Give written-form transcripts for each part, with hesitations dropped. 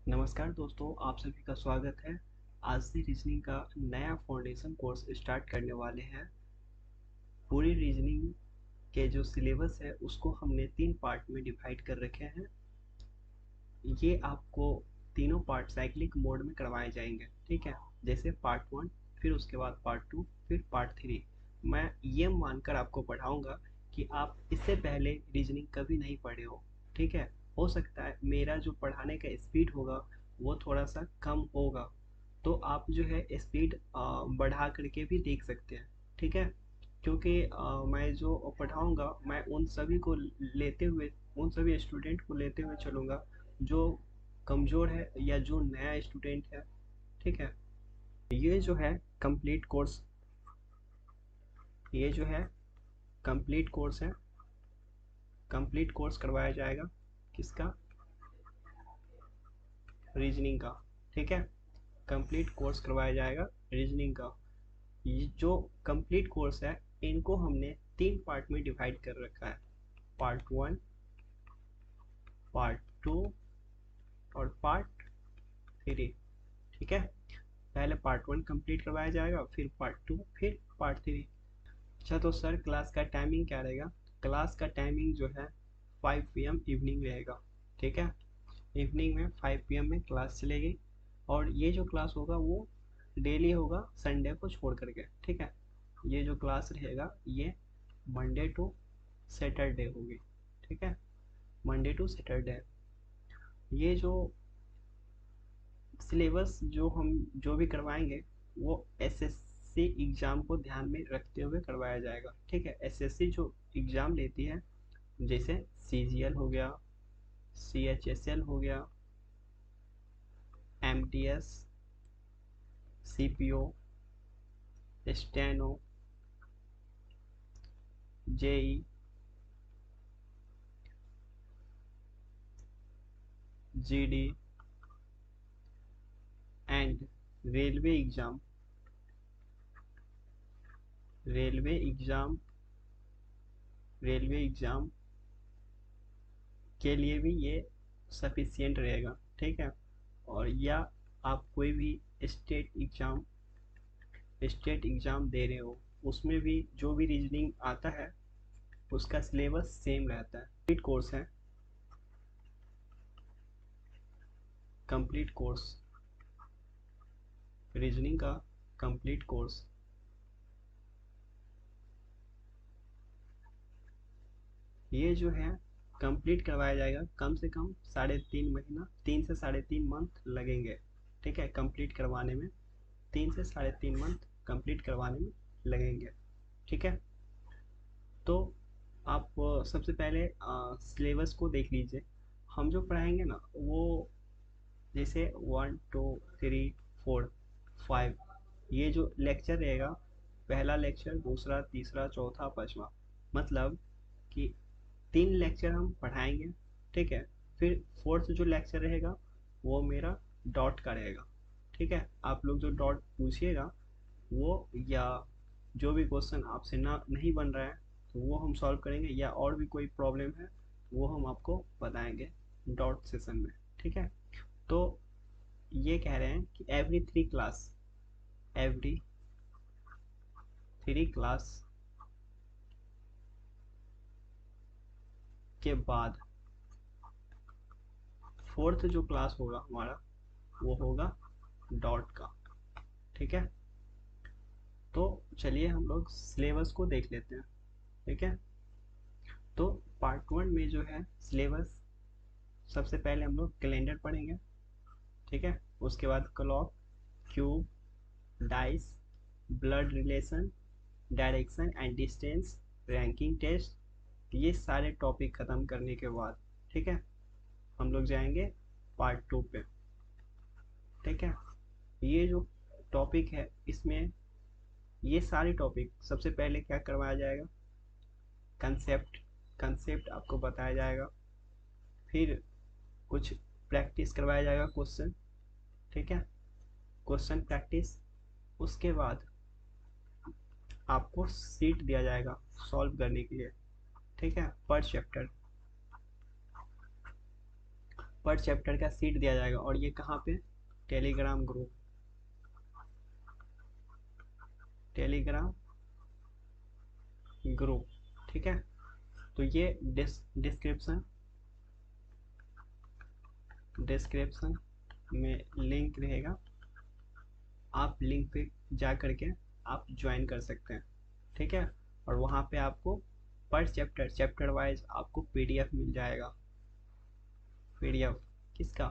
नमस्कार दोस्तों, आप सभी का स्वागत है। आज से रीजनिंग का नया फाउंडेशन कोर्स स्टार्ट करने वाले हैं। पूरी रीजनिंग के जो सिलेबस है उसको हमने 3 पार्ट में डिवाइड कर रखे हैं। ये आपको तीनों पार्ट साइक्लिक मोड में करवाए जाएंगे, ठीक है। जैसे पार्ट 1, फिर उसके बाद पार्ट 2, फिर पार्ट 3। मैं ये मानकर आपको पढ़ाऊंगा कि आप इससे पहले रीजनिंग कभी नहीं पढ़े हो, ठीक है। हो सकता है मेरा जो पढ़ाने का स्पीड होगा वो थोड़ा सा कम होगा, तो आप जो है स्पीड बढ़ा करके भी देख सकते हैं, ठीक है। क्योंकि मैं जो पढ़ाऊंगा मैं उन सभी को लेते हुए, उन सभी स्टूडेंट को लेते हुए चलूँगा जो कमज़ोर है या जो नया स्टूडेंट है, ठीक है। ये जो है कंप्लीट कोर्स, ये जो है कंप्लीट कोर्स है। कंप्लीट कोर्स करवाया जाएगा किसका? रीजनिंग का, ठीक है। कंप्लीट कोर्स करवाया जाएगा रीजनिंग का। ये जो कंप्लीट कोर्स है इनको हमने 3 पार्ट में डिवाइड कर रखा है। पार्ट 1, पार्ट 2 और पार्ट 3, ठीक है। पहले पार्ट 1 कंप्लीट करवाया जाएगा, फिर पार्ट 2, फिर पार्ट 3। अच्छा, तो सर क्लास का टाइमिंग क्या रहेगा? क्लास का टाइमिंग जो है 5 PM इवनिंग रहेगा, ठीक है। इवनिंग में 5 PM में क्लास चलेगी और ये जो क्लास होगा वो डेली होगा संडे को छोड़ करके, ठीक है। ये जो क्लास रहेगा ये मंडे टू सैटरडे होगी, ठीक है। Monday to Saturday. ये जो सिलेबस जो हम जो भी करवाएंगे वो एसएससी एग्ज़ाम को ध्यान में रखते हुए करवाया जाएगा, ठीक है। एसएससी जो एग्ज़ाम लेती है, जैसे सीजीएल हो गया, सीएचएसएल हो गया, MTS, CPO, steno, JE, GD and railway exam, railway exam, railway exam के लिए भी ये सफिशियंट रहेगा, ठीक है। और या आप कोई भी स्टेट एग्ज़ाम, स्टेट एग्ज़ाम दे रहे हो उसमें भी जो भी रीजनिंग आता है उसका सिलेबस सेम रहता है। कंप्लीट कोर्स है, कंप्लीट कोर्स रीजनिंग का कंप्लीट कोर्स। ये जो है कंप्लीट करवाया जाएगा, कम से कम 3.5 महीना, 3 से 3.5 मंथ लगेंगे, ठीक है। कंप्लीट करवाने में 3 से 3.5 मंथ कंप्लीट करवाने में लगेंगे, ठीक है। तो आप सबसे पहले सिलेबस को देख लीजिए। हम जो पढ़ाएंगे ना वो जैसे 1 2 3 4 5, ये जो लेक्चर रहेगा, पहला लेक्चर, दूसरा, तीसरा, चौथा, पांचवा, मतलब कि 3 लेक्चर हम पढ़ाएंगे, ठीक है। फिर फोर्थ जो लेक्चर रहेगा वो मेरा डॉट का रहेगा, ठीक है। आप लोग जो डॉट पूछिएगा वो, या जो भी क्वेश्चन आपसे ना नहीं बन रहा है तो वो हम सॉल्व करेंगे, या और भी कोई प्रॉब्लम है वो हम आपको बताएंगे डॉट सेशन में, ठीक है। तो ये कह रहे हैं कि एवरी 3 क्लास के बाद फोर्थ जो क्लास होगा हमारा वो होगा डॉट का, ठीक है। तो चलिए हम लोग सिलेबस को देख लेते हैं, ठीक है। तो पार्ट 1 में जो है सिलेबस, सबसे पहले हम लोग कैलेंडर पढ़ेंगे, ठीक है। उसके बाद clock, cube, dice, blood relation, direction and distance, ranking test, ये सारे टॉपिक ख़त्म करने के बाद, ठीक है, हम लोग जाएंगे पार्ट 2 पे, ठीक है। ये जो टॉपिक है इसमें ये सारे टॉपिक सबसे पहले क्या करवाया जाएगा? कंसेप्ट, कंसेप्ट आपको बताया जाएगा। फिर कुछ प्रैक्टिस करवाया जाएगा, क्वेश्चन, ठीक है, क्वेश्चन प्रैक्टिस। उसके बाद आपको सीट दिया जाएगा सॉल्व करने के लिए, ठीक है, पर चैप्टर। पर चैप्टर का सीट दिया जाएगा। और ये कहाँ पे? टेलीग्राम ग्रुप, टेलीग्राम ग्रुप, ठीक है। तो ये डिस्क्रिप्शन डिस्क्रिप्शन में लिंक रहेगा, आप लिंक पे जा करके आप ज्वाइन कर सकते हैं, ठीक है। और वहाँ पे आपको पर चैप्टर वाइज आपको पीडीएफ मिल जाएगा। पीडीएफ किसका?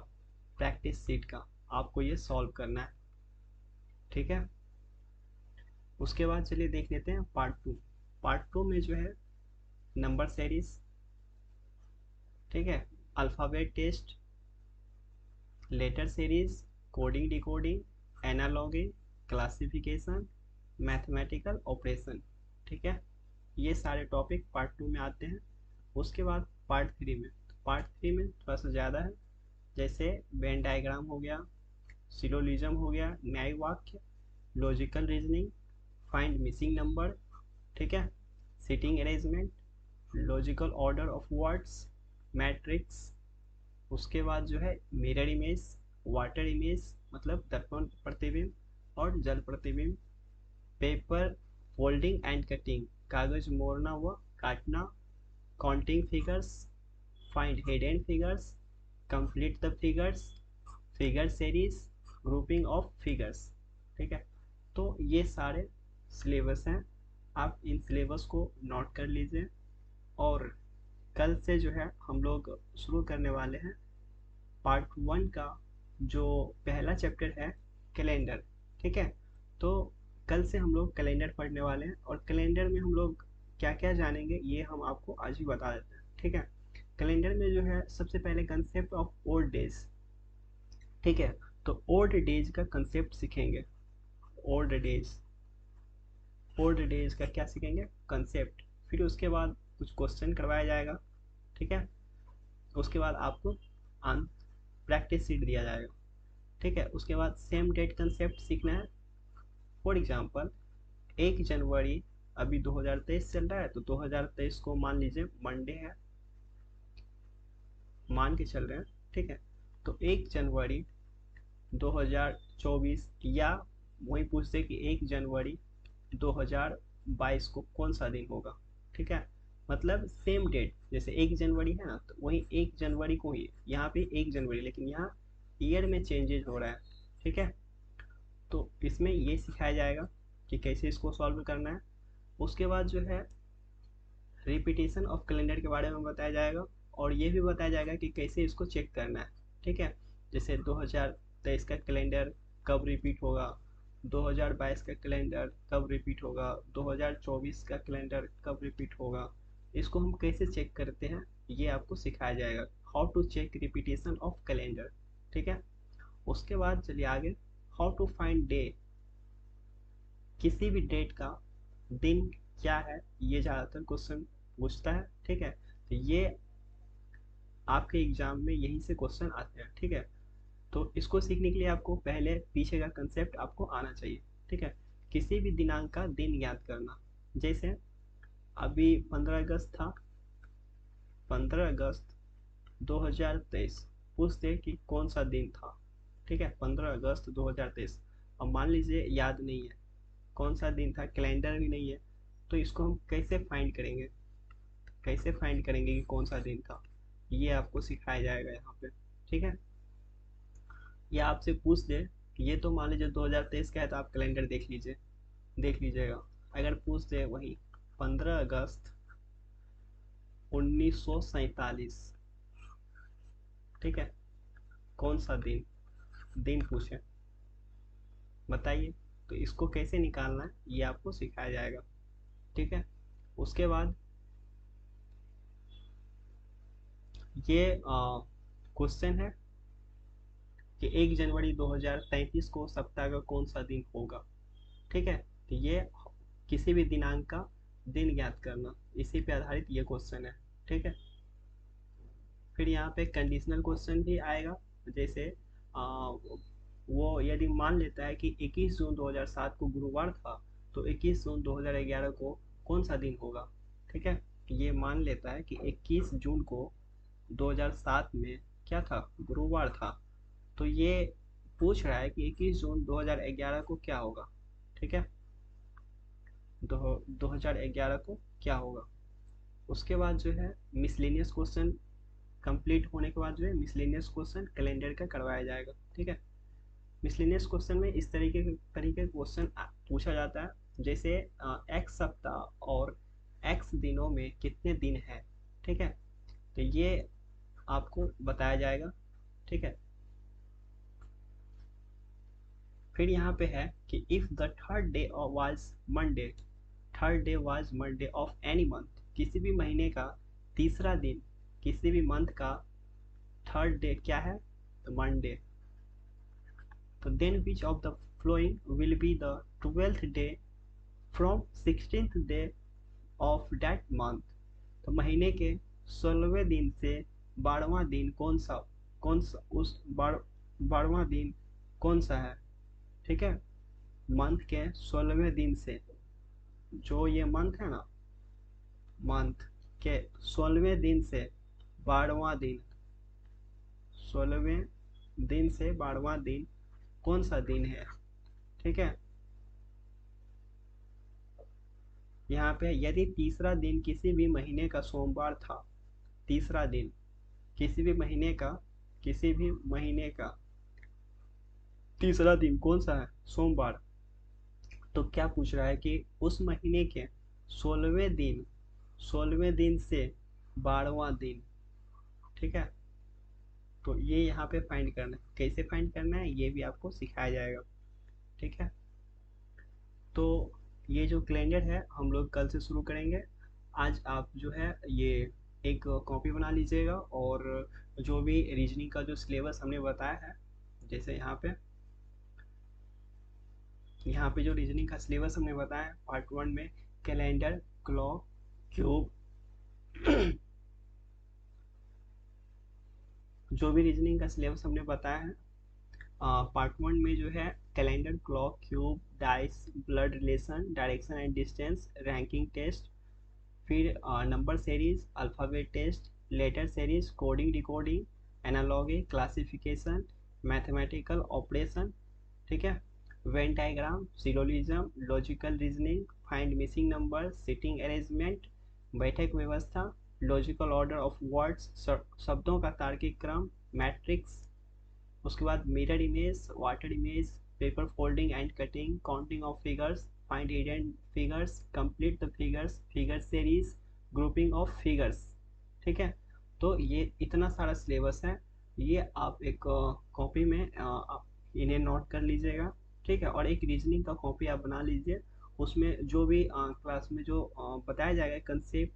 प्रैक्टिस सीट का। आपको ये सॉल्व करना है, ठीक है। उसके बाद चलिए देख लेते हैं पार्ट 2। पार्ट 2 में जो है नंबर सीरीज, ठीक है, alphabet test, letter series, coding decoding, analoging, classification, mathematical operation, ठीक है। ये सारे टॉपिक पार्ट 2 में आते हैं। उसके बाद पार्ट 3 में, पार्ट 3 में थोड़ा सा ज़्यादा है, जैसे वेन डायग्राम हो गया, सिलोजिज्म हो गया, न्याय वाक्य, logical reasoning, find missing number, ठीक है, sitting arrangement, logical order of words, matrix. उसके बाद जो है मिरर इमेज, वाटर इमेज मतलब दर्पण प्रतिबिंब और जल प्रतिबिंब, पेपर फोल्डिंग एंड कटिंग, कागज मोड़ना व काटना, counting figures, find hidden figures, complete the figures, figure series, grouping of figures, ठीक है। तो ये सारे सिलेबस हैं, आप इन सिलेबस को नोट कर लीजिए। और कल से जो है हम लोग शुरू करने वाले हैं पार्ट 1 का, जो पहला चैप्टर है कैलेंडर, ठीक है। तो कल से हम लोग कैलेंडर पढ़ने वाले हैं, और कैलेंडर में हम लोग क्या क्या जानेंगे ये हम आपको आज ही बता देते हैं, ठीक है। कैलेंडर में जो है सबसे पहले कंसेप्ट ऑफ ओल्ड डेज, ठीक है। तो ओल्ड डेज का कंसेप्ट सीखेंगे। ओल्ड डेज, ओल्ड डेज का क्या सीखेंगे? कंसेप्ट। फिर उसके बाद कुछ क्वेश्चन करवाया जाएगा, ठीक है। उसके बाद आपको प्रैक्टिस सीट दिया जाएगा, ठीक है। उसके बाद सेम डेट कंसेप्ट सीखना है। फॉर एग्जांपल 1 जनवरी, अभी 2023 चल रहा है, तो 2023 को मान लीजिए मंडे है, मान के चल रहे हैं, ठीक है। तो 1 जनवरी 2024, या वही पूछते कि 1 जनवरी 2022 को कौन सा दिन होगा, ठीक है। मतलब सेम डेट, जैसे 1 जनवरी है ना, तो वही 1 जनवरी को ही यहाँ पे 1 जनवरी, लेकिन यहाँ ईयर में चेंजेस हो रहा है, ठीक है। तो इसमें ये सिखाया जाएगा कि कैसे इसको सॉल्व करना है। उसके बाद जो है रिपीटेशन ऑफ कैलेंडर के बारे में बताया जाएगा, और ये भी बताया जाएगा कि कैसे इसको चेक करना है, ठीक है। जैसे 2023 का कैलेंडर कब रिपीट होगा, 2022 का कैलेंडर कब रिपीट होगा, 2024 का कैलेंडर कब रिपीट होगा, इसको हम कैसे चेक करते हैं ये आपको सिखाया जाएगा। How to check repetition of calendar, ठीक है। उसके बाद चलिए आगे, हाउ टू फाइंड डे, किसी भी डेट का दिन क्या है, ये ज़्यादातर क्वेश्चन पूछता है, ठीक है। तो ये आपके एग्जाम में यहीं से क्वेश्चन आते हैं, ठीक है। तो इसको सीखने के लिए आपको पहले पीछे का कंसेप्ट आपको आना चाहिए, ठीक है। किसी भी दिनांक का दिन याद करना, जैसे अभी 15 अगस्त था, 15 अगस्त 2023, पूछते कि कौन सा दिन था, ठीक है, 15 अगस्त 2023। अब मान लीजिए याद नहीं है कौन सा दिन था, कैलेंडर भी नहीं है, तो इसको हम कैसे फाइंड करेंगे, कैसे फाइंड करेंगे कि कौन सा दिन था, ये आपको सिखाया जाएगा यहाँ पे, ठीक है। या आपसे पूछ दे कि ये तो मान लीजिए 2023 का है, तो आप कैलेंडर देख लीजिए, देख लीजिएगा। अगर पूछ दे वही 15 अगस्त 1947, ठीक है, कौन सा दिन, दिन पूछे, बताइए। तो इसको कैसे निकालना है ये आपको सिखाया जाएगा, ठीक है। उसके बाद ये क्वेश्चन है कि 1 जनवरी 2033 को सप्ताह का कौन सा दिन होगा, ठीक है। तो ये किसी भी दिनांक का दिन ज्ञात करना, इसी पे आधारित ये क्वेश्चन है, ठीक है। फिर यहाँ पे कंडीशनल क्वेश्चन भी आएगा, जैसे वो यदि मान लेता है कि 21 जून 2007 को गुरुवार था, तो 21 जून 2011 को कौन सा दिन होगा, ठीक है। ये मान लेता है कि 21 जून को 2007 में क्या था, गुरुवार था। तो ये पूछ रहा है कि 21 जून 2011 को क्या होगा। ठीक है, 2011 को क्या होगा। उसके बाद जो है मिसलेनियस क्वेश्चन कंप्लीट होने के बाद जो है मिसलेनियस क्वेश्चन कैलेंडर का करवाया जाएगा। ठीक है, मिसलेनियस क्वेश्चन में इस तरीके क्वेश्चन पूछा जाता है, जैसे एक्स सप्ताह और एक्स दिनों में कितने दिन है। ठीक है, तो ये आपको बताया जाएगा। ठीक है, फिर यहाँ पे है कि if the third day was Monday, third day was Monday of any month, किसी भी महीने का तीसरा दिन, किसी भी मंथ का थर्ड डे क्या है, तो मंडे। तो then which of the following will be the 12th day from 16th day of that month. तो महीने के 16वें दिन से 12वां दिन कौन सा उस 12वां दिन कौन सा है। ठीक है, मंथ के 16वें दिन से, जो ये मंथ है ना, मंथ के 16वें दिन से 12वां दिन, 16वें दिन से 12वां दिन कौन सा दिन है। ठीक है, यहाँ पे यदि तीसरा दिन किसी भी महीने का सोमवार था, तीसरा दिन किसी भी महीने का, किसी भी महीने का तीसरा दिन कौन सा है, सोमवार। तो क्या पूछ रहा है कि उस महीने के 16वें दिन, 16वें दिन से 12वां दिन। ठीक है, तो ये यहाँ पे फाइंड करना है, कैसे फाइंड करना है ये भी आपको सिखाया जाएगा। ठीक है, तो ये जो कैलेंडर है हम लोग कल से शुरू करेंगे। आज आप जो है ये एक कॉपी बना लीजिएगा, और जो भी रीजनिंग का जो सिलेबस हमने बताया है, जैसे यहाँ पे जो रीजनिंग का सिलेबस हमने बताया है पार्ट 1 में, कैलेंडर, क्लॉक, क्यूब, जो भी रीजनिंग का सिलेबस हमने बताया है पार्ट 1 में जो है calendar, clock, cube, dice, blood relation, direction and distance, ranking test, फिर number series, alphabet test, letter series, coding decoding, analogy, classification, mathematical operation. ठीक है, Venn diagram, syllogism, logical reasoning, find missing number, sitting arrangement, बैठक व्यवस्था, logical order of words, शब्दों का तार्किक क्रम, matrix. उसके बाद mirror image, water image, paper folding and cutting, counting of figures, find hidden figures, complete the figures, figure series, grouping of figures. ठीक है, तो ये इतना सारा सिलेबस है, ये आप एक कॉपी में आप इन्हें नोट कर लीजिएगा। ठीक है, और एक रीजनिंग का कॉपी आप बना लीजिए, उसमें जो भी क्लास में जो बताया जाएगा कंसेप्ट,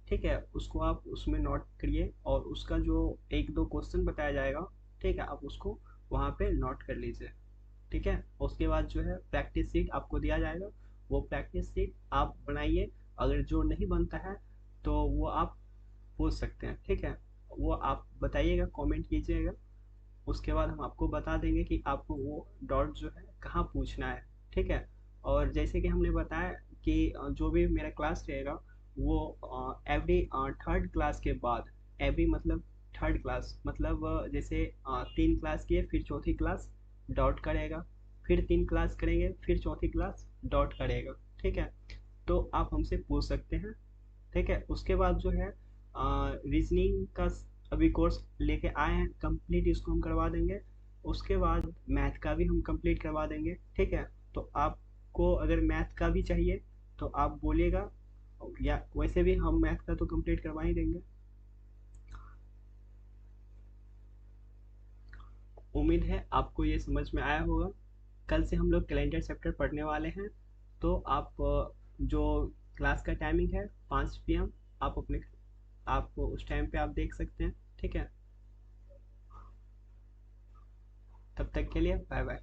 ठीक है, उसको आप उसमें नोट करिए, और उसका जो एक दो क्वेश्चन बताया जाएगा, ठीक है, आप उसको वहाँ पे नोट कर लीजिए। ठीक है, उसके बाद जो है प्रैक्टिस सीट आपको दिया जाएगा, वो प्रैक्टिस सीट आप बनाइए। अगर जो नहीं बनता है तो वो आप पूछ सकते हैं। ठीक है, वो आप बताइएगा, कमेंट कीजिएगा, उसके बाद हम आपको बता देंगे कि आपको वो डॉट जो है कहाँ पूछना है। ठीक है, और जैसे कि हमने बताया कि जो भी मेरा क्लास रहेगा वो एवरी थर्ड क्लास के बाद, एवरी मतलब थर्ड क्लास मतलब जैसे 3 क्लास किए फिर चौथी क्लास डॉट करेगा, फिर 3 क्लास करेंगे फिर चौथी क्लास डॉट करेगा। ठीक है, तो आप हमसे पूछ सकते हैं। ठीक है, उसके बाद जो है रीजनिंग का अभी कोर्स लेके आए हैं, कंप्लीट इसको हम करवा देंगे। उसके बाद मैथ का भी हम कंप्लीट करवा देंगे। ठीक है, तो आपको अगर मैथ का भी चाहिए तो आप बोलिएगा, या वैसे भी हम मैथ का तो कंप्लीट करवा ही देंगे। उम्मीद है आपको ये समझ में आया होगा। कल से हम लोग कैलेंडर चैप्टर पढ़ने वाले हैं, तो आप जो क्लास का टाइमिंग है 5 PM, आप अपने आप उस टाइम पे आप देख सकते हैं। ठीक है, तब तक के लिए बाय बाय।